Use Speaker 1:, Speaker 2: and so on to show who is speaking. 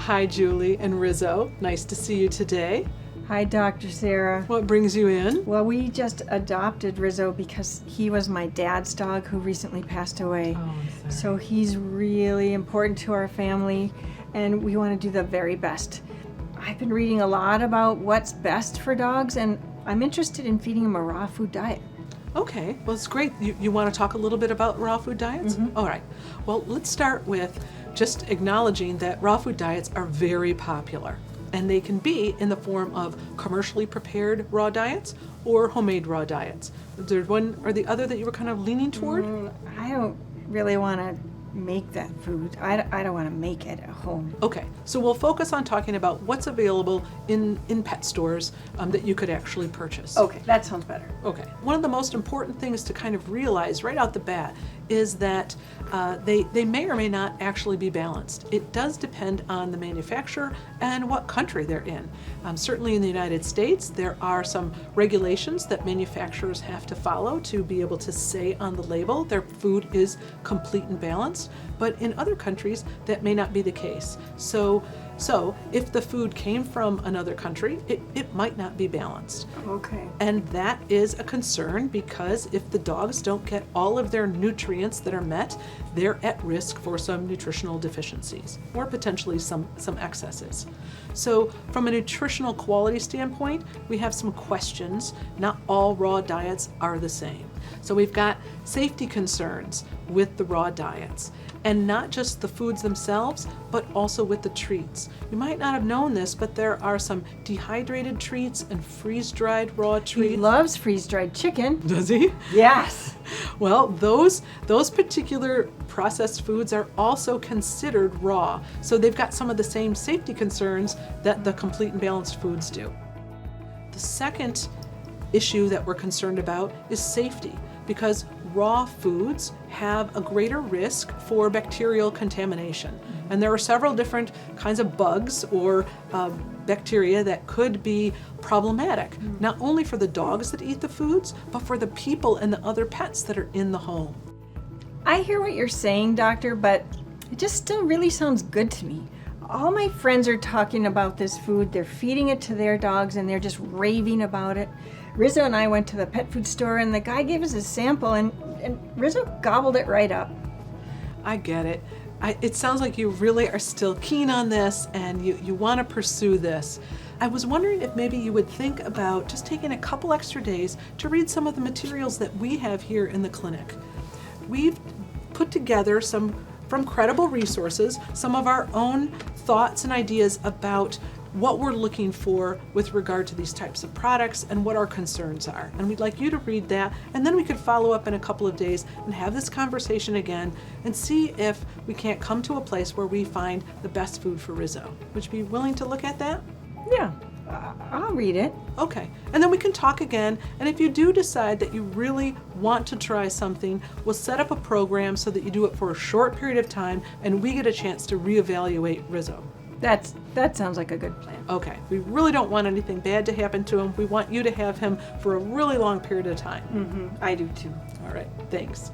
Speaker 1: Hi, Julie and Rizzo. Nice to see you today.
Speaker 2: Hi, Dr. Sarah.
Speaker 1: What brings you in?
Speaker 2: Well, we just adopted Rizzo because he was my dad's dog who recently passed away.
Speaker 1: Oh, I'm sorry.
Speaker 2: So he's really important to our family, and we want to do the very best. I've been reading a lot about what's best for dogs, and I'm interested in feeding him a raw food diet.
Speaker 1: Okay, well, it's great. You want to talk a little bit about raw food diets?
Speaker 2: Mm-hmm.
Speaker 1: All right. Well, let's start with just acknowledging that raw food diets are very popular. And they can be in the form of commercially prepared raw diets or homemade raw diets. Is there one or the other that you were kind of leaning toward?
Speaker 2: I don't really want to make that food. I don't want to make it at home.
Speaker 1: Okay, so we'll focus on talking about what's available in pet stores that you could actually purchase.
Speaker 2: Okay, that sounds better.
Speaker 1: Okay. One of the most important things to kind of realize right out the bat is that they may or may not actually be balanced. It does depend on the manufacturer and what country they're in. Certainly in the United States, there are some regulations that manufacturers have to follow to be able to say on the label their food is complete and balanced, but in other countries that may not be the case. So if the food came from another country, it might not be balanced.
Speaker 2: Okay.
Speaker 1: And that is a concern because if the dogs don't get all of their nutrients that are met, they're at risk for some nutritional deficiencies or potentially some excesses. So from a nutritional quality standpoint, we have some questions. Not all raw diets are the same. So we've got safety concerns with the raw diets, and not just the foods themselves, but also with the treats. You might not have known this, but there are some dehydrated treats and freeze-dried raw treats.
Speaker 2: He loves freeze-dried chicken.
Speaker 1: Does he?
Speaker 2: Yes.
Speaker 1: Well, those particular processed foods are also considered raw, so they've got some of the same safety concerns that the complete and balanced foods do. The second issue that we're concerned about is safety, because raw foods have a greater risk for bacterial contamination. And there are several different kinds of bugs or bacteria that could be problematic, not only for the dogs that eat the foods, but for the people and the other pets that are in the home.
Speaker 2: I hear what you're saying, Doctor, but it just still really sounds good to me. All my friends are talking about this food. They're feeding it to their dogs and they're just raving about it. Rizzo and I went to the pet food store and the guy gave us a sample and Rizzo gobbled it right up.
Speaker 1: I get it. It sounds like you really are still keen on this and you want to pursue this. I was wondering if maybe you would think about just taking a couple extra days to read some of the materials that we have here in the clinic. We've put together from credible resources, some of our own thoughts and ideas about what we're looking for with regard to these types of products and what our concerns are. And we'd like you to read that, and then we could follow up in a couple of days and have this conversation again and see if we can't come to a place where we find the best food for Rizzo. Would you be willing to look at that?
Speaker 2: Yeah, I'll read it.
Speaker 1: Okay, and then we can talk again, and if you do decide that you really want to try something, we'll set up a program so that you do it for a short period of time and we get a chance to reevaluate Rizzo.
Speaker 2: That sounds like a good plan.
Speaker 1: Okay, we really don't want anything bad to happen to him. We want you to have him for a really long period of time.
Speaker 2: I do too.
Speaker 1: All right, thanks.